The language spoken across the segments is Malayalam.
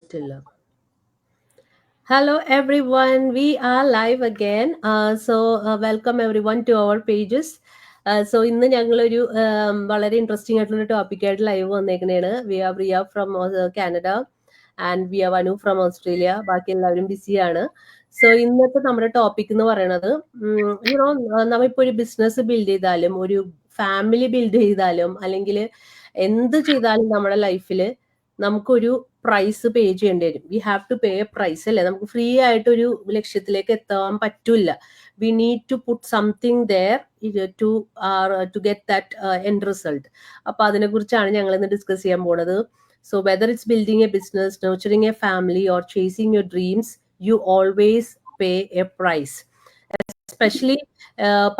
Still up. Hello everyone, we are live again. Welcome everyone to our pages. ഇന്ന് ഞങ്ങളൊരു വളരെ ഇൻട്രസ്റ്റിംഗ് ആയിട്ടുള്ള ടോപ്പിക്കായിട്ട് ലൈവ് വന്നേക്കുന്നതാണ്. We are Priya from Canada and we are Anu from Australia. ബാക്കി എല്ലാവരും ബിസിയാണ്. ഇന്നത്തെ നമ്മുടെ ടോപ്പിക് എന്ന് പറയുന്നത് നമ്മളിപ്പോൾ ഒരു ബിസിനസ് ബിൽഡ് ചെയ്താലും ഒരു ഫാമിലി ബിൽഡ് ചെയ്താലും അല്ലെങ്കിൽ എന്ത് ചെയ്താലും നമ്മുടെ ലൈഫിൽ നമുക്കൊരു പ്രൈസ് പേ ചെയ്യേണ്ടി വരും. We have to pay a price അല്ലേ. നമുക്ക് ഫ്രീ ആയിട്ട് ഒരു ലക്ഷ്യത്തിലേക്ക് എത്താൻ പറ്റില്ല. We need to put something there to get that end result. അപ്പൊ അതിനെ കുറിച്ചാണ് ഞങ്ങൾ ഇന്ന് ഡിസ്കസ് ചെയ്യാൻ പോണത്. So whether it's building a business, nurturing a family or chasing your dreams, you always pay a price. Especially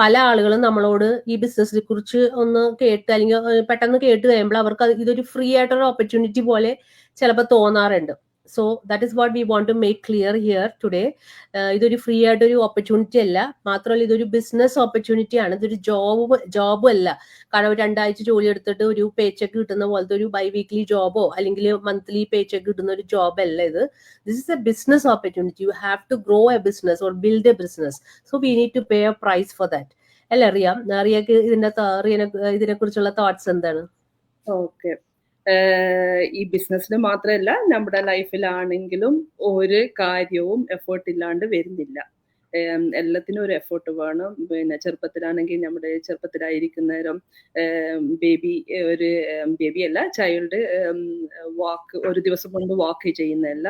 പല ആളുകളും നമ്മളോട് ഈ ബിസിനസിനെ കുറിച്ച് ഒന്ന് കേട്ട് അല്ലെങ്കിൽ പെട്ടെന്ന് കേട്ട് കഴിയുമ്പോൾ അവർക്ക് ഇതൊരു ഫ്രീ ആയിട്ടൊരു ഓപ്പർച്യൂണിറ്റി പോലെ ചിലപ്പോൾ തോന്നാറുണ്ട്. So that is what we want to make clear here today. ഇതൊരു ഫ്രീ ആയിട്ടൊരു ഓപ്പർച്യൂണിറ്റി അല്ല, മാത്രമല്ല ഇതൊരു ബിസിനസ് ഓപ്പർച്യൂണിറ്റി ആണ്. ഇതൊരു ജോബും അല്ല. കാരണം 2 ആഴ്ച ജോലി എടുത്തിട്ട് ഒരു പേ ചെക്ക് കിട്ടുന്ന പോലത്തെ ഒരു ബൈ വീക്ക്ലി ജോബോ അല്ലെങ്കിൽ മന്ത്ലി പേ ചെക്ക് കിട്ടുന്ന ഒരു ജോബ് അല്ല ഇത്. This is a business opportunity. You have to grow a business or build a business. So we need to pay a price for that. അല്ലേ റിയക്ക് ഇതിനെ കുറിച്ചുള്ള തോട്ട്സ് എന്താണ്? ഓക്കെ, ഈ ബിസിനസ്സിൽ മാത്രമല്ല നമ്മുടെ ലൈഫിലാണെങ്കിലും ഒരു കാര്യവും എഫേർട്ട് ഇല്ലാണ്ട് വരുന്നില്ല. എല്ലാത്തിനും ഒരു എഫേർട്ട് വേണം. പിന്നെ ചെറുപ്പത്തിലാണെങ്കിൽ നമ്മുടെ ചെറുപ്പത്തിലായിരിക്കുന്നേരം ബേബി അല്ല, ചൈൽഡ് വാക്ക് ഒരു ദിവസം കൊണ്ട് വാക്ക് ചെയ്യുന്നതല്ല.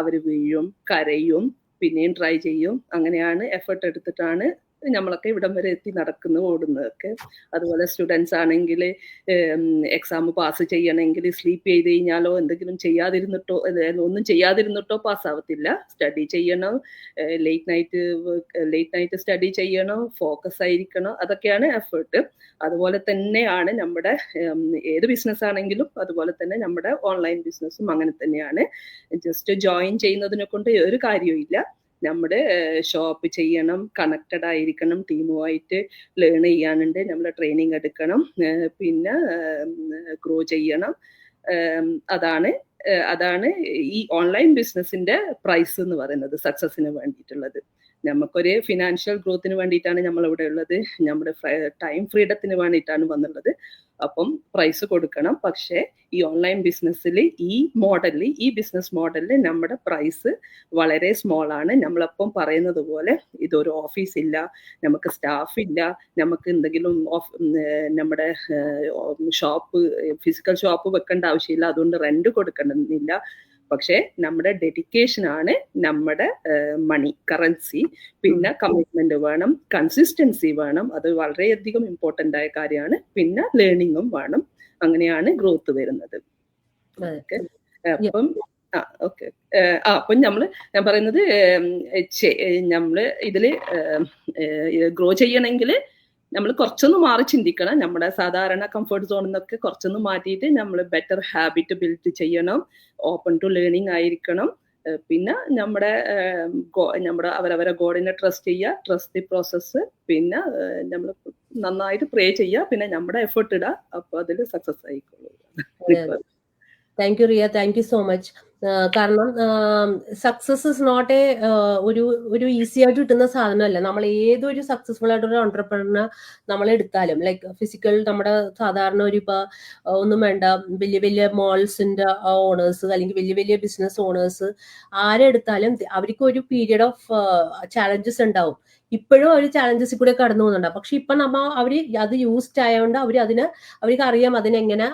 അവർ വീഴും, കരയും, പിന്നെയും ട്രൈ ചെയ്യും. അങ്ങനെയാണ് എഫേർട്ട് എടുത്തിട്ടാണ് നമ്മളൊക്കെ ഇവിടം വരെ എത്തി ഓടുന്നതൊക്കെ. അതുപോലെ സ്റ്റുഡൻസ് ആണെങ്കിൽ എക്സാം പാസ് ചെയ്യണമെങ്കിൽ സ്ലീപ്പ് ചെയ്ത് കഴിഞ്ഞാലോ ഒന്നും ചെയ്യാതിരുന്നിട്ടോ പാസ്സാവത്തില്ല. സ്റ്റഡി ചെയ്യണം, ലേറ്റ് നൈറ്റ് സ്റ്റഡി ചെയ്യണം, ഫോക്കസ് ആയിരിക്കണം. അതൊക്കെയാണ് എഫേർട്ട്. അതുപോലെ തന്നെയാണ് നമ്മുടെ ഏത് ബിസിനസ് ആണെങ്കിലും അതുപോലെ തന്നെ നമ്മുടെ ഓൺലൈൻ ബിസിനസ്സും അങ്ങനെ തന്നെയാണ്. ജസ്റ്റ് ജോയിൻ ചെയ്യുന്നതിനെ കൊണ്ട് ഒരു കാര്യവും ഇല്ല. നമ്മുടെ ഷോപ്പ് ചെയ്യണം, കണക്റ്റഡ് ആയിരിക്കണം, ടീമുമായിട്ട് ലേൺ ചെയ്യാനുണ്ട്, നമ്മൾ ട്രെയിനിങ് എടുക്കണം, പിന്നെ ഗ്രോ ചെയ്യണം. അതാണ് ഈ ഓൺലൈൻ ബിസിനസിന്റെ പ്രൈസ് എന്ന് പറയുന്നത്, സക്സസിന് വേണ്ടിയിട്ടുള്ളത്. നമുക്കൊരു ഫിനാൻഷ്യൽ ഗ്രോത്തിന് വേണ്ടിയിട്ടാണ് നമ്മളിവിടെ ഉള്ളത്, നമ്മുടെ ടൈം ഫ്രീഡത്തിന് വേണ്ടിയിട്ടാണ് വന്നുള്ളത്. അപ്പം പ്രൈസ് കൊടുക്കണം. പക്ഷേ ഈ ഓൺലൈൻ ബിസിനസ്സിൽ ഈ ബിസിനസ് മോഡലിൽ നമ്മുടെ പ്രൈസ് വളരെ സ്മോൾ ആണ്. നമ്മളപ്പം പറയുന്നത് പോലെ ഇതൊരു ഓഫീസ് ഇല്ല, നമുക്ക് സ്റ്റാഫ് ഇല്ല, നമുക്ക് എന്തെങ്കിലും നമ്മുടെ ഫിസിക്കൽ ഷോപ്പ് വെക്കേണ്ട ആവശ്യമില്ല, അതുകൊണ്ട് റെന്റ് കൊടുക്കണമെന്നില്ല. പക്ഷെ നമ്മുടെ ഡെഡിക്കേഷൻ ആണ് നമ്മുടെ മണി, കറൻസി. പിന്നെ കമ്മിറ്റ്മെന്റ് വേണം, കൺസിസ്റ്റൻസി വേണം, അത് വളരെയധികം ഇമ്പോർട്ടന്റ് ആയ കാര്യമാണ്. പിന്നെ ലേണിംഗും വേണം. അങ്ങനെയാണ് ഗ്രോത്ത് വരുന്നത്. അപ്പം ഞാൻ പറയുന്നത് നമ്മള് ഇതില് ഗ്രോ ചെയ്യണമെങ്കിൽ നമ്മൾ കുറച്ചൊന്ന് മാറി ചിന്തിക്കണം. നമ്മുടെ സാധാരണ കംഫർട്ട് സോണിൽ നിന്നൊക്കെ കുറച്ചൊന്ന് മാറ്റിയിട്ട് നമ്മൾ ബെറ്റർ ഹാബിറ്റ് ബിൽഡ് ചെയ്യണം, ഓപ്പൺ ടു ലേണിംഗ് ആയിരിക്കണം. പിന്നെ നമ്മുടെ അവരവരെ ഗോഡിനെ ട്രസ്റ്റ് ചെയ്യുക, ട്രസ്റ്റ് ദി പ്രോസസ്സ്. പിന്നെ നമ്മൾ നന്നായിട്ട് പ്രേ ചെയ്യുക, പിന്നെ നമ്മുടെ എഫേർട്ട് ഇടുക. അപ്പോൾ അതിൽ സക്സസ് ആയിക്കോളൂ. Thank you Riya, thank you so much. കാരണം സക്സസ് ഇസ് നോട്ട് ഒരു ഈസി ആയിട്ട് കിട്ടുന്ന സാധനമല്ല. നമ്മൾ ഏതൊരു സക്സസ്ഫുൾ ആയിട്ടൊരു ഓൺട്രപ്രണർ നമ്മൾ എടുത്താലും, ലൈക്ക് ഫിസിക്കൽ നമ്മുടെ സാധാരണ ഇപ്പൊ ഒന്നും വേണ്ട, വലിയ വലിയ മോൾസിന്റെ ഓണേഴ്സ് അല്ലെങ്കിൽ വലിയ വലിയ ബിസിനസ് ഓണേഴ്സ് ആരെടുത്താലും അവർക്ക് ഒരു പീരിയഡ് ഓഫ് ചാലഞ്ചസ് ഉണ്ടാവും. ഇപ്പോഴും അവർ ചാലഞ്ചസിൽ കൂടെ കടന്നു പോകുന്നുണ്ട്. പക്ഷെ ഇപ്പൊ അവര് അത് യൂസ്ഡ് ആയതുകൊണ്ട് അവർക്ക് അറിയാം അതിനെങ്ങനെ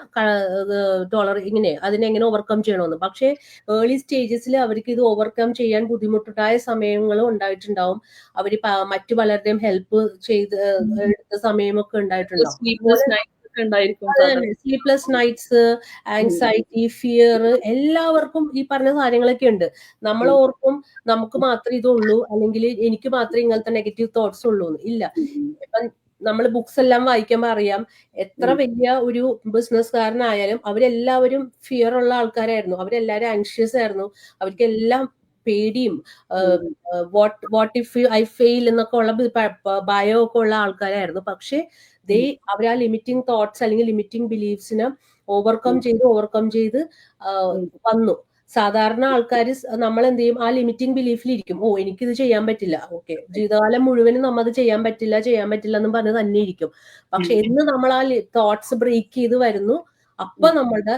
അതിനെങ്ങനെ ഓവർകം ചെയ്യണമെന്ന്. പക്ഷെ ഏർലി സ്റ്റേജസിൽ അവർക്ക് ഇത് ഓവർകം ചെയ്യാൻ ബുദ്ധിമുട്ടായ സമയങ്ങളും ഉണ്ടായിട്ടുണ്ടാവും. അവര് മറ്റു പലരുടെയും ഹെൽപ്പ് ചെയ്ത് എടുത്ത സമയമൊക്കെ ഉണ്ടായിട്ടുണ്ടാവും. സ്ലീപ്ലെസ് നൈറ്റ്സ്, ആങ്സൈറ്റി, ഫിയർ, എല്ലാവർക്കും ഈ പറഞ്ഞ കാര്യങ്ങളൊക്കെ ഉണ്ട്. നമ്മൾ ഓർക്കും നമുക്ക് മാത്രമേ ഇതുള്ളൂ, അല്ലെങ്കിൽ എനിക്ക് മാത്രമേ ഇങ്ങനത്തെ നെഗറ്റീവ് തോട്ട്സ് ഉള്ളൂ. ഇല്ല, ഇപ്പം നമ്മൾ ബുക്സ് എല്ലാം വായിക്കുമ്പോൾ അറിയാം എത്ര വലിയ ഒരു ബിസിനസ്സുകാരനായാലും അവരെല്ലാവരും ഫിയർ ഉള്ള ആൾക്കാരായിരുന്നു, അവരെല്ലാവരും ആങ്ഷ്യസ് ആയിരുന്നു, അവർക്കെല്ലാം പേടിയും വാട്ട് ഇഫ് ഐ ഫെയിൽ എന്നൊക്കെ ഉള്ള ഭയം ഒക്കെ ഉള്ള ആൾക്കാരായിരുന്നു. പക്ഷെ അവർ ആ ലിമിറ്റിംഗ് തോട്ട്സ് അല്ലെങ്കിൽ ലിമിറ്റിംഗ് ബിലീഫ്സിനെ ഓവർകം ചെയ്ത് വന്നു. സാധാരണ ആൾക്കാർ നമ്മൾ എന്ത് ചെയ്യും, ആ ലിമിറ്റിംഗ് ബിലീഫിലിരിക്കും. ഓ, എനിക്കിത് ചെയ്യാൻ പറ്റില്ല, ഓക്കെ, ജീവിതകാലം മുഴുവനും നമ്മത് ചെയ്യാൻ പറ്റില്ല എന്ന് പറഞ്ഞ് തന്നെ ഇരിക്കും. പക്ഷെ എന്ന് നമ്മൾ ആ തോട്ട്സ് ബ്രേക്ക് ചെയ്ത് വരുന്നു, അപ്പൊ നമ്മളുടെ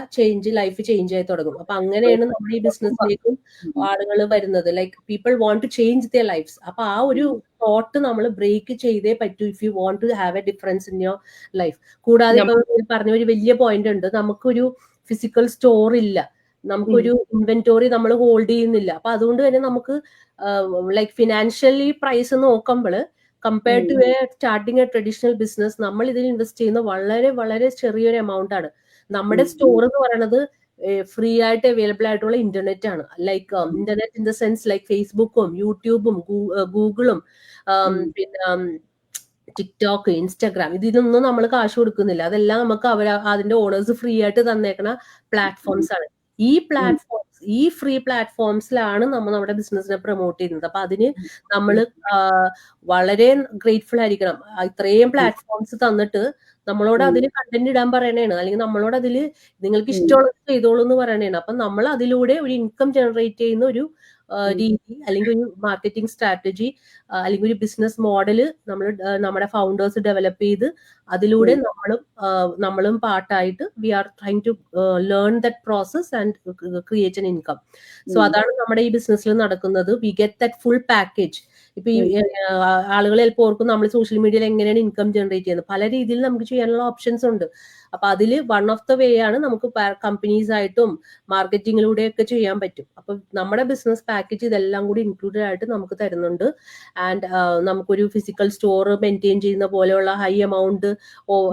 ലൈഫ് ചേഞ്ച് ആയി തുടങ്ങും. അപ്പൊ അങ്ങനെയാണ് നമ്മുടെ ഈ ബിസിനസ്സിലേക്കും ആളുകൾ വരുന്നത്. Like people want to change their lives. അപ്പൊ ആ ഒരു തോട്ട് നമ്മൾ ബ്രേക്ക് ചെയ്തേ പറ്റൂ if you want to have a difference in your life. കൂടാതെ ഇപ്പൊ പറഞ്ഞ ഒരു വലിയ പോയിന്റ് ഉണ്ട്, നമുക്കൊരു ഫിസിക്കൽ സ്റ്റോർ ഇല്ല, നമുക്കൊരു ഇൻവെന്റോറി നമ്മൾ ഹോൾഡ് ചെയ്യുന്നില്ല. അപ്പൊ അതുകൊണ്ട് തന്നെ നമുക്ക് ലൈക്ക് ഫിനാൻഷ്യലി പ്രൈസ് നോക്കുമ്പോൾ compared to starting a traditional business, നമ്മൾ ഇതിൽ ഇൻവെസ്റ്റ് ചെയ്യുന്ന വളരെ വളരെ ചെറിയൊരു എമൗണ്ട് ആണ്. നമ്മുടെ സ്റ്റോർ എന്ന് പറയുന്നത് ഫ്രീ ആയിട്ട് അവൈലബിൾ ആയിട്ടുള്ള ഇന്റർനെറ്റ് ആണ്. Like internet in the sense like ഫേസ്ബുക്കും യൂട്യൂബും ഗൂഗിളും പിന്നെ ടിക്ടോക്ക്, ഇൻസ്റ്റാഗ്രാം, ഇതിനൊന്നും നമ്മൾ കാശ് കൊടുക്കുന്നില്ല. അതെല്ലാം നമുക്ക് അതിന്റെ ഓണേഴ്സ് ഫ്രീ ആയിട്ട് തന്നേക്കുന്ന പ്ലാറ്റ്ഫോംസ് ആണ്. ഈ ഫ്രീ പ്ലാറ്റ്ഫോംസിലാണ് നമ്മൾ നമ്മുടെ ബിസിനസിനെ പ്രൊമോട്ട് ചെയ്യുന്നത്. അപ്പൊ അതിന് നമ്മൾ വളരെ ഗ്രേറ്റ്ഫുൾ ആയിരിക്കണം. ഇത്രയും പ്ലാറ്റ്ഫോംസ് തന്നിട്ട് നമ്മളോട് അതിൽ കണ്ടന്റ് ഇടാൻ പറയണേണ്, അല്ലെങ്കിൽ നമ്മളോട് അതിൽ നിങ്ങൾക്ക് ഇഷ്ടമുള്ളത് ചെയ്തോളൂ എന്ന് പറയണേണ്. അപ്പൊ നമ്മൾ അതിലൂടെ ഒരു ഇൻകം ജനറേറ്റ് ചെയ്യുന്ന ഒരു രീതി, അല്ലെങ്കിൽ ഒരു മാർക്കറ്റിംഗ് സ്ട്രാറ്റജി, അല്ലെങ്കിൽ ഒരു ബിസിനസ് മോഡല് നമ്മുടെ ഫൗണ്ടേഴ്സ് ഡെവലപ്പ് ചെയ്ത് അതിലൂടെ നമ്മളും പാർട്ടായിട്ട് we are trying to learn that process and create an income. So അതാണ് നമ്മുടെ ഈ ബിസിനസ്സിൽ നടക്കുന്നത്. We get that full package. ഇപ്പൊ ഈ ആളുകൾ ചിലപ്പോൾ ഓർക്കും നമ്മൾ സോഷ്യൽ മീഡിയയിൽ എങ്ങനെയാണ് ഇൻകം ജനറേറ്റ് ചെയ്യുന്നത്. പല രീതിയിൽ നമുക്ക് ചെയ്യാനുള്ള ഓപ്ഷൻസ് ഉണ്ട്. അപ്പൊ അതിൽ വൺ ഓഫ് ദ വേ ആണ് നമുക്ക് കമ്പനീസ് ആയിട്ടും മാർക്കറ്റിങ്ങിലൂടെ ഒക്കെ ചെയ്യാൻ പറ്റും. അപ്പൊ നമ്മുടെ ബിസിനസ് പാക്കേജ് ഇതെല്ലാം കൂടി ഇൻക്ലൂഡഡ് ആയിട്ട് നമുക്ക് തരുന്നുണ്ട്. ആൻഡ് നമുക്കൊരു ഫിസിക്കൽ സ്റ്റോർ മെയിൻറ്റെയിൻ ചെയ്യുന്ന പോലെയുള്ള ഹൈ എമൗണ്ട്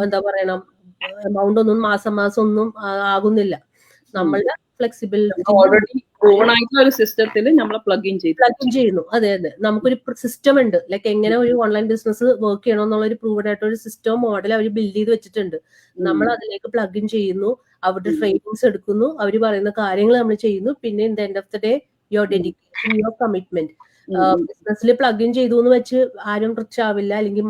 എന്താ പറയണം, എമൗണ്ട് ഒന്നും മാസം ഒന്നും ആകുന്നില്ല. നമ്മളുടെ ഫ്ലെക്സിബിലിറ്റി ഓൾറെഡി പ്രൂവൺ ആയിട്ടുള്ള ഒരു സിസ്റ്റത്തിൽ നമ്മൾ പ്ലഗ് ഇൻ ചെയ്യുന്നു. അതെ, നമുക്കൊരു സിസ്റ്റം ഉണ്ട്. ലൈക്ക് എങ്ങനെ ഒരു ഓൺലൈൻ ബിസിനസ് വർക്ക് ചെയ്യണം എന്നുള്ള ഒരു പ്രൂവൺ ആയിട്ട് ഒരു സിസ്റ്റം മോഡൽ അവർ ബിൽഡ് ചെയ്ത് വെച്ചിട്ടുണ്ട്. നമ്മൾ അതിലേക്ക് പ്ലഗ് ഇൻ ചെയ്യുന്നു, അവരുടെ ട്രെയിനിങ്സ് എടുക്കുന്നു, അവർ പറയുന്ന കാര്യങ്ങൾ നമ്മൾ ചെയ്യുന്നു. പിന്നെ in the end of the day your dedication, your commitment. ബിസിനസ്സിൽ പ്ലഗ് ഇൻ ചെയ്തു എന്ന് വെച്ച് ആരും റിച്ച് ആവില്ല, അല്ലെങ്കിൽ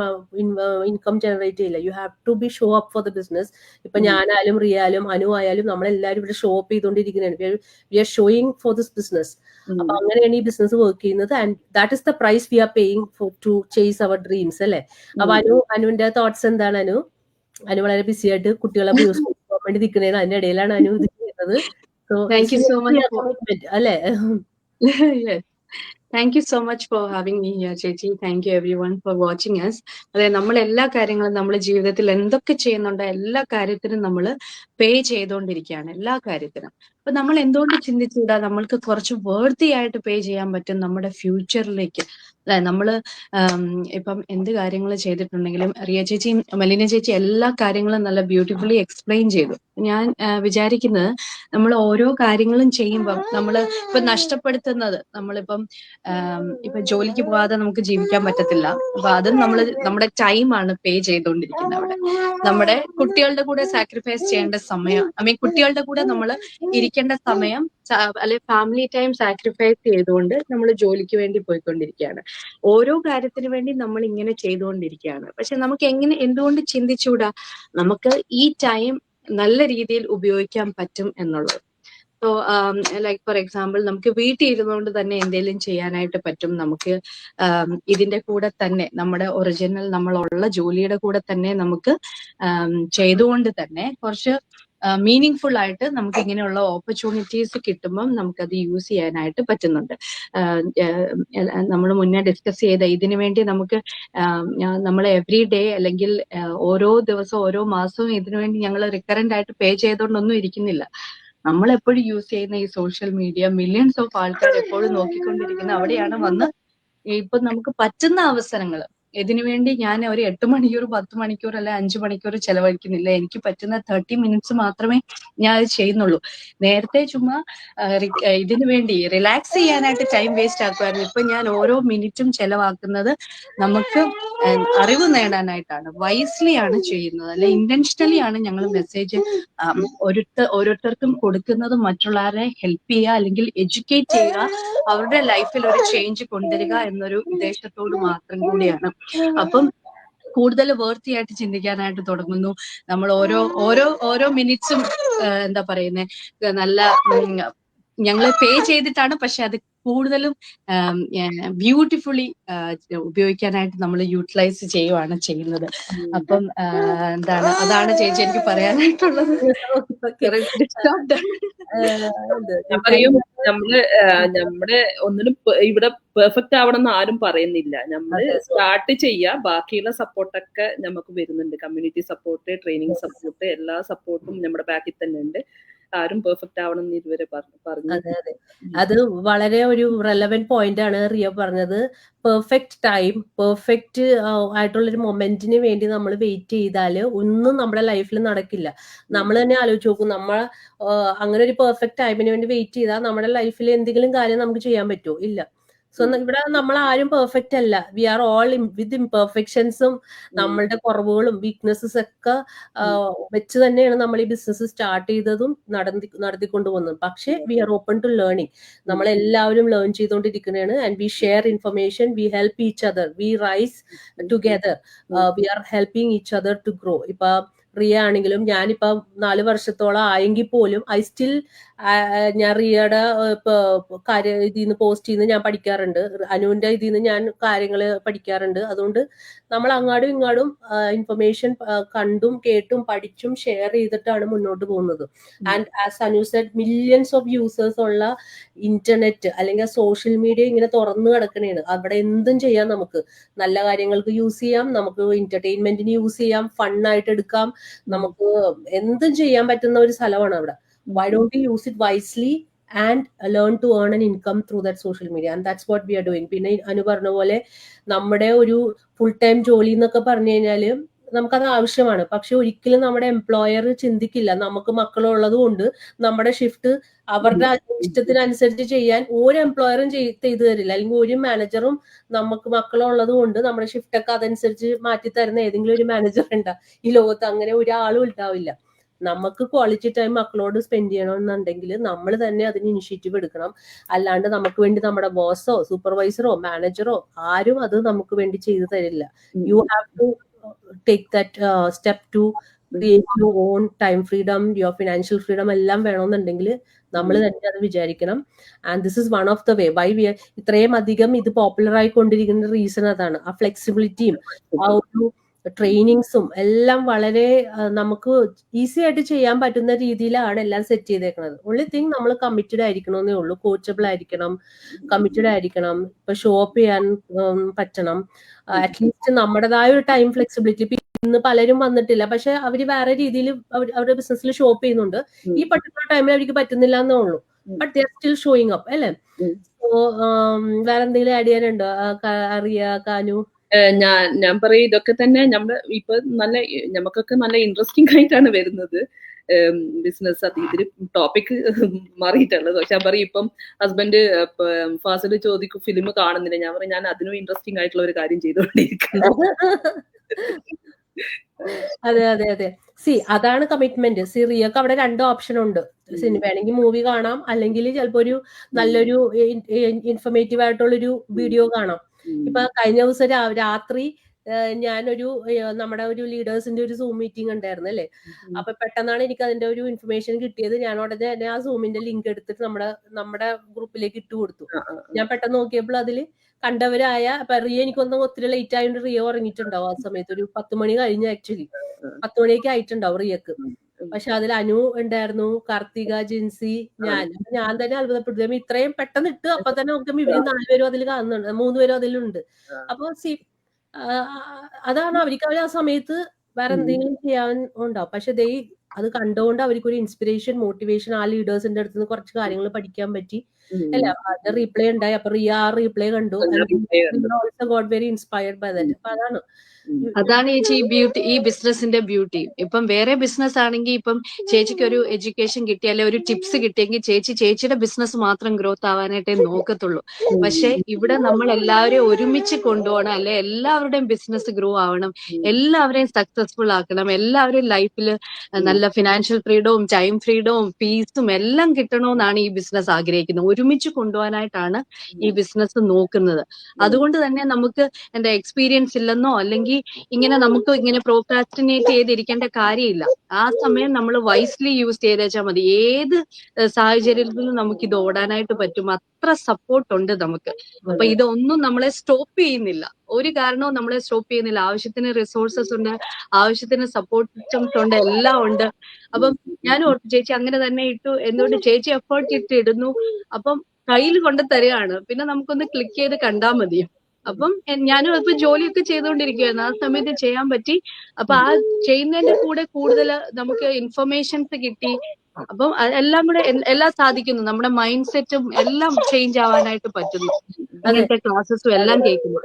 ഇൻകം ജനറേറ്റ് ചെയ്യില്ല. You have to be show up for the business. ഇപ്പൊ ഞാനായാലും റിയാലും അനു ആയാലും നമ്മളെല്ലാവരും ഇവിടെ ഷോ അപ്പ് ചെയ്തുകൊണ്ടിരിക്കുന്നതാണ്. We are showing for this business. അപ്പൊ അങ്ങനെയാണ് ഈ ബിസിനസ് വർക്ക് ചെയ്യുന്നത്. And that is the price we are paying to chase our dreams, അല്ലെ? അപ്പൊ അനുവിന്റെ തോട്ട്സ് എന്താണ്? അനു വളരെ ബിസി ആയിട്ട് കുട്ടികളെ വേണ്ടി നിൽക്കുന്നതാണ്. അതിന്റെ ഇടയിലാണ് അനു ഇത് ചെയ്യുന്നത്. So thank you so much അല്ലെ? Thank you so much for having me here, ചേച്ചി. Thank you every one four watching us. അതെ, നമ്മൾ എല്ലാ കാര്യങ്ങളും നമ്മുടെ ജീവിതത്തിൽ എന്തൊക്കെ ചെയ്യുന്നുണ്ടോ എല്ലാ കാര്യത്തിനും നമ്മൾ പേ ചെയ്തുകൊണ്ടിരിക്കുകയാണ്, എല്ലാ കാര്യത്തിനും. അപ്പൊ നമ്മൾ എന്തുകൊണ്ട് ചിന്തിച്ചുകൂടാ, നമ്മൾക്ക് കുറച്ച് വേർത്തി ആയിട്ട് പേ ചെയ്യാൻ പറ്റും നമ്മുടെ ഫ്യൂച്ചറിലേക്ക്. അല്ലെ, നമ്മള് ഇപ്പം എന്ത് കാര്യങ്ങൾ ചെയ്തിട്ടുണ്ടെങ്കിലും റിയ ചേച്ചി, മലിന ചേച്ചി എല്ലാ കാര്യങ്ങളും നല്ല ബ്യൂട്ടിഫുള്ളി എക്സ്പ്ലെയിൻ ചെയ്തു. ഞാൻ വിചാരിക്കുന്നത് നമ്മൾ ഓരോ കാര്യങ്ങളും ചെയ്യുമ്പം നമ്മൾ ഇപ്പൊ നഷ്ടപ്പെടുത്തുന്നത്, നമ്മളിപ്പം ഇപ്പൊ ജോലിക്ക് പോകാതെ നമുക്ക് ജീവിക്കാൻ പറ്റത്തില്ല. അപ്പൊ അതും നമ്മുടെ ടൈമാണ് പേ ചെയ്തുകൊണ്ടിരിക്കുന്നത്. അവിടെ നമ്മുടെ കുട്ടികളുടെ കൂടെ സാക്രിഫൈസ് ചെയ്യേണ്ട സമയം, കുട്ടികളുടെ കൂടെ നമ്മൾ ഇരിക്കേണ്ട സമയം, അല്ലെ ഫാമിലി ടൈം സാക്രിഫൈസ് ചെയ്തുകൊണ്ട് നമ്മൾ ജോലിക്ക് വേണ്ടി പോയിക്കൊണ്ടിരിക്കുകയാണ്. ഓരോ കാര്യത്തിന് വേണ്ടി നമ്മൾ ഇങ്ങനെ ചെയ്തുകൊണ്ടിരിക്കുകയാണ്. പക്ഷെ നമുക്ക് എന്തുകൊണ്ട് ചിന്തിച്ചുകൂടാ നമുക്ക് ഈ ടൈം നല്ല രീതിയിൽ ഉപയോഗിക്കാൻ പറ്റും എന്നുള്ളത്. സോ ലൈക്ക് ഫോർ എക്സാമ്പിൾ, നമുക്ക് വീട്ടിൽ ഇരുന്നുകൊണ്ട് തന്നെ എന്തെങ്കിലും ചെയ്യാനായിട്ട് പറ്റും. നമുക്ക് ഇതിന്റെ കൂടെ തന്നെ നമ്മുടെ ഒറിജിനൽ നമ്മളുള്ള ജോലിയുടെ കൂടെ തന്നെ നമുക്ക് ചെയ്തുകൊണ്ട് തന്നെ കുറച്ച് മീനിങ് ഫുൾ ആയിട്ട് നമുക്ക് ഇങ്ങനെയുള്ള ഓപ്പർച്യൂണിറ്റീസ് കിട്ടുമ്പം നമുക്കത് യൂസ് ചെയ്യാനായിട്ട് പറ്റുന്നുണ്ട്. നമ്മൾ മുന്നേ ഡിസ്കസ് ചെയ്ത ഇതിനു വേണ്ടി നമുക്ക് നമ്മൾ എവറി ഡേ അല്ലെങ്കിൽ ഓരോ ദിവസവും ഓരോ മാസവും ഇതിനു വേണ്ടി ഞങ്ങൾ റിക്കറന്റ് ആയിട്ട് പേ ചെയ്തുകൊണ്ടൊന്നും ഇരിക്കുന്നില്ല. നമ്മൾ എപ്പോഴും യൂസ് ചെയ്യുന്ന ഈ സോഷ്യൽ മീഡിയ മില്യൺസ് ഓഫ് ആൾക്കാർ എപ്പോഴും നോക്കിക്കൊണ്ടിരിക്കുന്ന അവിടെയാണ് വന്ന് ഇപ്പൊ നമുക്ക് പറ്റുന്ന അവസരങ്ങൾ ഇതിനു വേണ്ടി ഞാൻ ഒരു 8 മണിക്കൂർ 10 മണിക്കൂർ അല്ലെ 5 മണിക്കൂർ ചെലവഴിക്കുന്നില്ല. എനിക്ക് പറ്റുന്ന 30 മിനിറ്റ്സ് മാത്രമേ ഞാൻ അത് ചെയ്യുന്നുള്ളൂ. നേരത്തെ ചുമ്മാ ഇതിനു വേണ്ടി റിലാക്സ് ചെയ്യാനായിട്ട് ടൈം വേസ്റ്റ് ആക്കുമായിരുന്നു. ഇപ്പൊ ഞാൻ ഓരോ മിനിറ്റും ചെലവാക്കുന്നത് നമുക്ക് അറിവ് നേടാനായിട്ടാണ്. വൈസ്ലി ആണ് ചെയ്യുന്നത്, അല്ലെ ഇന്റൻഷനലി ആണ് ഞങ്ങൾ മെസ്സേജ് ഓരോരുത്തർക്കും കൊടുക്കുന്നത്. മറ്റുള്ളവരെ ഹെൽപ്പ് ചെയ്യുക, അല്ലെങ്കിൽ എഡ്യൂക്കേറ്റ് ചെയ്യുക, അവരുടെ ലൈഫിൽ ഒരു ചേഞ്ച് കൊണ്ടുവരിക എന്നൊരു ഉദ്ദേശത്തോട് മാത്രം കൂടിയാണ്. അപ്പം കൂടുതൽ വേർത്തിയായിട്ട് ചിന്തിക്കാനായിട്ട് തുടങ്ങുന്നു. നമ്മൾ ഓരോ മിനിറ്റ്സും എന്താ പറയുന്നേ, നല്ല ഞങ്ങള് പേ ചെയ്തിട്ടാണ്, പക്ഷെ അത് കൂടുതലും ബ്യൂട്ടിഫുള്ളി ഉപയോഗിക്കാനായിട്ട് നമ്മൾ യൂട്ടിലൈസ് ചെയ്യുവാണ് ചെയ്യുന്നത്. അപ്പം എന്താണ്, അതാണ് ചേച്ചി എനിക്ക് പറയാനായിട്ടുള്ളത്. ഓക്കെ. ഞാൻ പറയും, നമ്മുടെ ഒന്നിനും ഇവിടെ പെർഫെക്റ്റ് ആവണം എന്ന് ആരും പറയുന്നില്ല. നമ്മള് സ്റ്റാർട്ട് ചെയ്യാ, ബാക്കിയുള്ള സപ്പോർട്ടൊക്കെ നമുക്ക് വരുന്നുണ്ട്. കമ്മ്യൂണിറ്റി സപ്പോർട്ട്, ട്രെയിനിങ് സപ്പോർട്ട്, എല്ലാ സപ്പോർട്ടും നമ്മുടെ ബാക്കിൽ തന്നെ ഉണ്ട്. ആരും പെർഫെക്റ്റ് ആവണം എന്ന് ഇതുവരെ പറഞ്ഞു. അതെ അതെ, അത് വളരെ ഒരു റെലവെന്റ് പോയിന്റ് ആണ് റിയ പറഞ്ഞത്. പെർഫെക്റ്റ് ടൈം, പെർഫെക്റ്റ് ആയിട്ടുള്ളൊരു മൊമെന്റിന് വേണ്ടി നമ്മൾ വെയിറ്റ് ചെയ്താല് ഒന്നും നമ്മുടെ ലൈഫിൽ നടക്കില്ല. നമ്മൾ തന്നെ ആലോചിച്ച് നോക്കും, അങ്ങനെ ഒരു പെർഫെക്റ്റ് ടൈമിന് വേണ്ടി വെയിറ്റ് ചെയ്താൽ നമ്മുടെ ലൈഫിൽ എന്തെങ്കിലും കാര്യം നമുക്ക് ചെയ്യാൻ പറ്റുമോ? ഇല്ല. സോ ഇവിടെ നമ്മൾ ആരും പെർഫെക്റ്റ് അല്ല. വി ആർ ഓൾ വിത്ത് ഇംപെർഫെക്ഷൻസും നമ്മളുടെ കുറവുകളും വീക്ക്നെസ്സസ് ഒക്കെ വെച്ച് തന്നെയാണ് നമ്മൾ ഈ ബിസിനസ് സ്റ്റാർട്ട് ചെയ്തതും നടത്തിക്കൊണ്ടു പോകുന്നതും. പക്ഷേ we are open to learning. നമ്മൾ എല്ലാവരും ലേൺ ചെയ്തുകൊണ്ടിരിക്കുന്നതാണ്. And we share information, we help each other, we rise together, we are helping each other to grow. ഇപ്പൊ റിയ ആണെങ്കിലും ഞാനിപ്പോ 4 വർഷത്തോളം ആയെങ്കിൽ പോലും ഞാൻ റിയയുടെ കാര്യം ഇതിൽ നിന്ന് പോസ്റ്റ് ചെയ്യുന്ന ഞാൻ പഠിക്കാറുണ്ട്, അനുവിന്റെ ഇതിൽ നിന്ന് ഞാൻ കാര്യങ്ങൾ പഠിക്കാറുണ്ട്. അതുകൊണ്ട് നമ്മൾ അങ്ങാടും ഇങ്ങാടും ഇൻഫർമേഷൻ കണ്ടും കേട്ടും പഠിച്ചും ഷെയർ ചെയ്തിട്ടാണ് മുന്നോട്ട് പോകുന്നത്. And as Anu said, millions of users ഉള്ള ഇന്റർനെറ്റ് അല്ലെങ്കിൽ സോഷ്യൽ മീഡിയ ഇങ്ങനെ തുറന്നു കിടക്കണേണ്. അവിടെ എന്തും ചെയ്യാം. നമുക്ക് നല്ല കാര്യങ്ങൾക്ക് യൂസ് ചെയ്യാം, നമുക്ക് എന്റർടൈൻമെന്റിന് യൂസ് ചെയ്യാം, ഫണ്ണായിട്ട് എടുക്കാം, നമുക്ക് എന്തും ചെയ്യാൻ പറ്റുന്ന ഒരു സ്ഥലമാണ് അവിടെ. Why don't we use it wisely and learn to earn an income through that social media? And that's what we are doing. പിന്നെ അനു പറഞ്ഞ പോലെ നമ്മുടെ ഒരു ഫുൾ ടൈം ജോലി എന്നൊക്കെ പറഞ്ഞു കഴിഞ്ഞാല് നമുക്കത് ആവശ്യമാണ്. പക്ഷെ ഒരിക്കലും നമ്മുടെ എംപ്ലോയർ ചിന്തിക്കില്ല, നമുക്ക് മക്കളുള്ളത് കൊണ്ട് നമ്മുടെ ഷിഫ്റ്റ് അവരുടെ ഇഷ്ടത്തിനനുസരിച്ച് ചെയ്യാൻ ഒരു എംപ്ലോയറും ചെയ്തു തരില്ല. അല്ലെങ്കിൽ ഒരു മാനേജറും നമുക്ക് മക്കളുള്ളത് കൊണ്ട് നമ്മുടെ ഷിഫ്റ്റ് ഒക്കെ അതനുസരിച്ച് മാറ്റി തരുന്ന ഏതെങ്കിലും ഒരു മാനേജർ ഉണ്ടാ ഈ ലോകത്ത്? അങ്ങനെ ഒരാളും ഉണ്ടാവില്ല. നമുക്ക് ക്വാളിറ്റി ടൈം മക്കളോട് സ്പെൻഡ് ചെയ്യണമെന്നുണ്ടെങ്കിൽ നമ്മൾ തന്നെ അതിന് ഇനിഷ്യേറ്റീവ് എടുക്കണം. അല്ലാണ്ട് നമുക്ക് വേണ്ടി നമ്മുടെ ബോസോ സൂപ്പർവൈസറോ മാനേജറോ ആരും അത് നമുക്ക് വേണ്ടി ചെയ്തു തരില്ല. You have to take that step to create your own time freedom, your financial freedom എല്ലാം വേണമെന്നുണ്ടെങ്കിൽ നമ്മൾ തന്നെ അത് വിചാരിക്കണം. And this is one of the way why we ഇത്രയും അധികം ഇത് പോപ്പുലർ ആയിക്കൊണ്ടിരിക്കുന്ന റീസൺ അതാണ്. ആ ഫ്ലെക്സിബിലിറ്റിയും ആ ഒരു ട്രെയിനിങ്സും എല്ലാം വളരെ നമുക്ക് ഈസി ആയിട്ട് ചെയ്യാൻ പറ്റുന്ന രീതിയിലാണ് എല്ലാം സെറ്റ് ചെയ്തേക്കുന്നത്. ഓൺലി തിങ് നമ്മൾ കമ്മിറ്റഡ് ആയിരിക്കണമെന്നേ ഉള്ളൂ. കോച്ചബിൾ ആയിരിക്കണം, കമ്മിറ്റഡ് ആയിരിക്കണം, ഇപ്പൊ ഷോ അപ്പ് ചെയ്യാൻ പറ്റണം. അറ്റ്ലീസ്റ്റ് നമ്മുടേതായ ഒരു ടൈം ഫ്ലെക്സിബിലിറ്റി. ഇന്ന് പലരും വന്നിട്ടില്ല, പക്ഷെ അവര് വേറെ രീതിയിൽ അവരുടെ ബിസിനസ്സിൽ ഷോ അപ്പ് ചെയ്യുന്നുണ്ട്. ഈ പർട്ടിക്കുലർ ടൈമിൽ അവർക്ക് പറ്റുന്നില്ല എന്നേ ഉള്ളൂ. But they are still showing up, അല്ലേ? സോ വേറെ എന്തെങ്കിലും ആഡ് ചെയ്യാനുണ്ടോ അറിയ കാനു? ഞാൻ പറയും, ഇതൊക്കെ തന്നെ നമ്മള് ഇപ്പൊ നമുക്കൊക്കെ നല്ല ഇൻട്രസ്റ്റിംഗ് ആയിട്ടാണ് വരുന്നത് ബിസിനസ്. അത് ഇതിൽ ടോപ്പിക് മാറിയിട്ടുള്ളത്. പക്ഷെ ഞാൻ പറയും, ഇപ്പം ഹസ്ബൻഡ് ഫാസിൽ ചോദിക്കും ഫിലിം കാണുന്നില്ല. ഞാൻ പറയും, ഞാൻ അതിനും ഇൻട്രസ്റ്റിംഗ് ആയിട്ടുള്ള ഒരു കാര്യം ചെയ്തുകൊണ്ടിരിക്കുന്നു. അതെ അതെ അതെ. അതാണ് കമ്മിറ്റ്മെന്റ്. റിയക്ക് അവിടെ 2 ഓപ്ഷൻ ഉണ്ട്. വേണമെങ്കിൽ മൂവി കാണാം, അല്ലെങ്കിൽ ചിലപ്പോ ഒരു നല്ലൊരു ഇൻഫർമേറ്റീവ് ആയിട്ടുള്ളൊരു വീഡിയോ കാണാം. ഇപ്പൊ കഴിഞ്ഞ ദിവസം രാത്രി ഞാനൊരു നമ്മുടെ ഒരു ലീഡേഴ്സിന്റെ ഒരു സൂം മീറ്റിംഗ് ഉണ്ടായിരുന്നു, അല്ലേ? അപ്പൊ പെട്ടെന്നാണ് എനിക്ക് അതിന്റെ ഒരു ഇൻഫർമേഷൻ കിട്ടിയത്. ഞാൻ ഉടനെ തന്നെ ആ സൂമിന്റെ ലിങ്ക് എടുത്തിട്ട് നമ്മുടെ ഗ്രൂപ്പിലേക്ക് ഇട്ട് കൊടുത്തു. ഞാൻ പെട്ടെന്ന് നോക്കിയപ്പോൾ അതില് കണ്ടവരായ റിയ, എനിക്കൊന്നും ഒത്തിരി ലേറ്റ് ആയതുകൊണ്ട് റിയ ഉറങ്ങിയിട്ടുണ്ടാവും ആ സമയത്ത്. ഒരു 10 മണി കഴിഞ്ഞു, ആക്ച്വലി 10 മണിയൊക്കെ ആയിട്ടുണ്ടാവും റിയക്ക്. പക്ഷെ അതിൽ അനു ഉണ്ടായിരുന്നു, കാർത്തിക, ജിൻസി, ഞാൻ തന്നെ അത്ഭുതപ്പെട്ടു. ഇത്രയും പെട്ടെന്ന് ഇട്ട് അപ്പൊ തന്നെ നോക്കുമ്പോ ഇവര് 4 പേരും അതിൽ കാണുന്നുണ്ട്, 3 പേരും അതിലുണ്ട്. അപ്പൊ അതാണ് അവർക്ക് ആ സമയത്ത് വേറെ എന്തെങ്കിലും ചെയ്യാൻ ഉണ്ടാവും. പക്ഷെ അത് കണ്ടുകൊണ്ട് അവർക്ക് ഒരു ഇൻസ്പിറേഷൻ, മോട്ടിവേഷൻ ആ ലീഡേഴ്സിന്റെ അടുത്ത് നിന്ന് കുറച്ച് കാര്യങ്ങൾ പഠിക്കാൻ പറ്റി, അല്ല? അത് റീപ്ലേ ഉണ്ടായി. അപ്പൊ റിയ ആ റീപ്ലേ കണ്ടു. Also got very inspired by that. അപ്പൊ അതാണ് ചേച്ചി ഈ ബിസിനസിന്റെ ബ്യൂട്ടി. ഇപ്പം വേറെ ബിസിനസ് ആണെങ്കിൽ ഇപ്പം ചേച്ചിക്ക് ഒരു എഡ്യൂക്കേഷൻ കിട്ടിയാലേ ഒരു ടിപ്സ് കിട്ടിയെങ്കിൽ ചേച്ചിയുടെ ബിസിനസ് മാത്രം ഗ്രോത്ത് ആവാനായിട്ടേ നോക്കത്തുള്ളൂ. പക്ഷെ ഇവിടെ നമ്മൾ എല്ലാവരെയും ഒരുമിച്ച് കൊണ്ടുപോകണം, അല്ലെ? എല്ലാവരുടെയും ബിസിനസ് ഗ്രോ ആവണം, എല്ലാവരെയും സക്സസ്ഫുൾ ആക്കണം, എല്ലാവരും ലൈഫിൽ നല്ല ഫിനാൻഷ്യൽ ഫ്രീഡവും ടൈം ഫ്രീഡവും പീസും എല്ലാം കിട്ടണമെന്നാണ് ഈ ബിസിനസ് ആഗ്രഹിക്കുന്നത്. ഒരുമിച്ച് കൊണ്ടുപോകാനായിട്ടാണ് ഈ ബിസിനസ് നോക്കുന്നത്. അതുകൊണ്ട് തന്നെ നമുക്ക് എന്താ എക്സ്പീരിയൻസ് ഇല്ലെന്നോ അല്ലെങ്കിൽ ഇങ്ങനെ നമുക്ക് ഇങ്ങനെ പ്രോക്രാസ്റ്റിനേറ്റ് ചെയ്തിരിക്കേണ്ട കാര്യമില്ല. ആ സമയം നമ്മൾ വൈസ്ലി യൂസ് ചെയ്തേച്ചാൽ മതി. ഏത് സാഹചര്യത്തിലും നമുക്ക് ഇത് ഓടാനായിട്ട് പറ്റും. അത്ര സപ്പോർട്ട് ഉണ്ട് നമുക്ക്. അപ്പൊ ഇതൊന്നും നമ്മളെ സ്റ്റോപ്പ് ചെയ്യുന്നില്ല, ഒരു കാരണവും നമ്മളെ സ്റ്റോപ്പ് ചെയ്യുന്നില്ല. ആവശ്യത്തിന് റിസോഴ്സസ് ഉണ്ട്, ആവശ്യത്തിന് സപ്പോർട്ട് സിസ്റ്റംസ് ഉണ്ട്, എല്ലാം ഉണ്ട്. അപ്പം ഞാനും ഓർത്തു ചേച്ചി അങ്ങനെ തന്നെ ഇട്ടു, എന്തുകൊണ്ട് ചേച്ചി എഫേർട്ട് ഇട്ട് ഇടുന്നു, അപ്പം കയ്യിൽ കൊണ്ട് തരികയാണ്, പിന്നെ നമുക്കൊന്ന് ക്ലിക്ക് ചെയ്ത് കണ്ടാൽ മതി. അപ്പം ഞാനും ഇപ്പൊ ജോലിയൊക്കെ ചെയ്തുകൊണ്ടിരിക്കുകയായിരുന്നു, ആ സമയത്ത് ചെയ്യാൻ പറ്റി. അപ്പൊ ആ ചെയ്യുന്നതിന്റെ കൂടെ കൂടുതൽ നമുക്ക് ഇൻഫർമേഷൻസ് കിട്ടി. അപ്പം എല്ലാം കൂടെ എല്ലാം സാധിക്കുന്നു. നമ്മുടെ മൈൻഡ് സെറ്റും എല്ലാം ചേഞ്ച് ആവാനായിട്ട് പറ്റുന്നു അങ്ങനത്തെ ക്ലാസ്സസും എല്ലാം കേൾക്കുന്നു.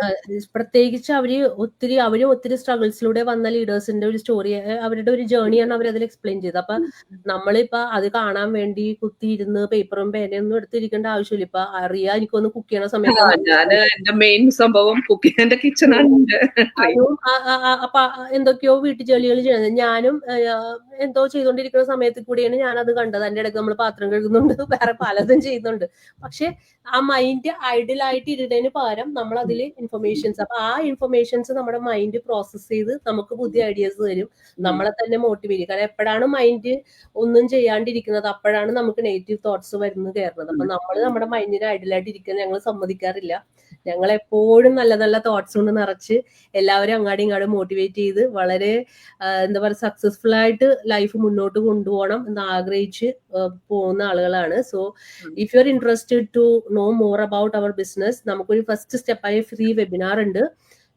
പ്രത്യേകിച്ച് അവരും ഒത്തിരി സ്ട്രഗിൾസിലൂടെ വന്ന ലീഡേഴ്സിന്റെ ഒരു സ്റ്റോറി, അവരുടെ ഒരു ജേർണിയാണ് അവർ അതിൽ എക്സ്പ്ലെയിൻ ചെയ്തത്. അപ്പൊ നമ്മളിപ്പോ അത് കാണാൻ വേണ്ടി കുത്തിയിരുന്ന് പേപ്പറും പേനയൊന്നും എടുത്തിരിക്കേണ്ട ആവശ്യമില്ല. ഇപ്പൊ അറിയാ എനിക്കൊന്ന് കുക്ക് ചെയ്യണ സമയത്ത് ഞാൻ എന്റെ മെയിൻ സംഭവം കുക്കിംഗ് കിച്ചണാണ്. അപ്പൊ എന്തൊക്കെയോ വീട്ടു ജോലികൾ ചെയ്യുന്നത് ഞാനും എന്തോ ചെയ്തോണ്ടിരിക്കുന്ന സമയത്ത് കൂടിയാണ് ഞാൻ അത് കണ്ടത്. അതിന്റെ ഇടയ്ക്ക് നമ്മൾ പാത്രം കഴുകുന്നുണ്ട്, വേറെ പലതും ചെയ്യുന്നുണ്ട്. പക്ഷെ ആ മൈൻഡ് ഐഡിൽ ആയിട്ട് ഇരുന്നതിന് പകരം നമ്മൾ അതിൽ ഇൻഫർമേഷൻസ്, അപ്പൊ ആ ഇൻഫർമേഷൻസ് നമ്മുടെ മൈൻഡ് പ്രോസസ് ചെയ്ത് നമുക്ക് പുതിയ ഐഡിയാസ് തരും, നമ്മളെ തന്നെ മോട്ടിവേറ്റ് ചെയ്യും. കാരണം എപ്പോഴാണ് മൈൻഡ് ഒന്നും ചെയ്യാണ്ടിരിക്കുന്നത് അപ്പോഴാണ് നമുക്ക് നെഗറ്റീവ് തോട്ട്സ് വരുന്നത് കയറുന്നത്. അപ്പൊ നമ്മൾ നമ്മുടെ മൈൻഡിന് ഐഡിയലായിട്ട് ഇരിക്കാൻ ഞങ്ങൾ സമ്മതിക്കാറില്ല. ഞങ്ങൾ എപ്പോഴും നല്ല നല്ല തോട്ട്സ് കൊണ്ട് നിറച്ച് എല്ലാവരും അങ്ങാടും ഇങ്ങാടും മോട്ടിവേറ്റ് ചെയ്ത് വളരെ എന്താ പറയുക സക്സസ്ഫുൾ ആയിട്ട് ലൈഫ് മുന്നോട്ട് കൊണ്ടുപോകണം എന്ന് ആഗ്രഹിച്ച് പോകുന്ന ആളുകളാണ്. So if you are interested to know more about our business, നമുക്കൊരു ഫസ്റ്റ് സ്റ്റെപ്പായ ഫ്രീ വെബിനാർ ഉണ്ട്.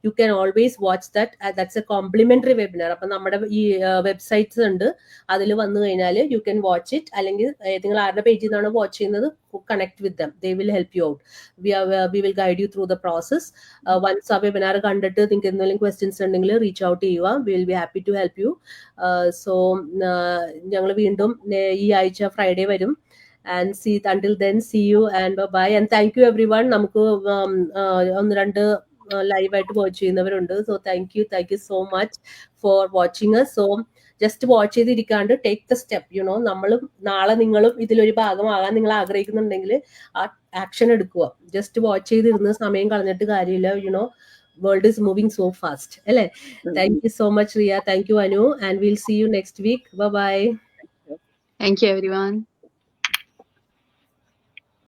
You can always watch that. That's a complimentary webinar. അപ്പൊ നമ്മുടെ ഈ വെബ്സൈറ്റ്സ് ഉണ്ട്, അതിൽ വന്നു കഴിഞ്ഞാൽ യു ക്യാൻ വാച്ച് ഇറ്റ്. അല്ലെങ്കിൽ നിങ്ങൾ ആരുടെ പേജിൽ നിന്നാണ് വാച്ച് ചെയ്യുന്നത്, connect with them, they will help you out. We will guide you through the process. Once ആ വെബിനാർ കണ്ടിട്ട് നിങ്ങൾക്ക് എന്തെങ്കിലും ക്വസ്റ്റ്യൻസ് ഉണ്ടെങ്കിൽ റീച്ച് ഔട്ട് ചെയ്യുക. We will be happy to help you. So ഞങ്ങൾ വീണ്ടും ഈ ആഴ്ച ഫ്രൈഡേ വരും. And until then, see you and bye. And thank you everyone. നമുക്ക് ഒന്ന് രണ്ട് ലൈവായിട്ട് വാച്ച് ചെയ്യുന്നവരുണ്ട്. So thank you so much for watching us. So just watch ചെയ്തിരിക്കാണ്ട് ടേക്ക് ദ സ്റ്റെപ്പ്. യുനോ നമ്മളും നാളെ നിങ്ങളും ഇതിലൊരു ഭാഗമാകാൻ നിങ്ങൾ ആഗ്രഹിക്കുന്നുണ്ടെങ്കിൽ ആ ആക്ഷൻ എടുക്കുക. ജസ്റ്റ് വാച്ച് ചെയ്തിരുന്ന് സമയം കളഞ്ഞിട്ട് കാര്യമില്ല. You know world is moving so fast. അല്ലേ? Thank you so much, Riya. Thank you, Anu. And we'll see you next week. Bye bye. Thank you everyone.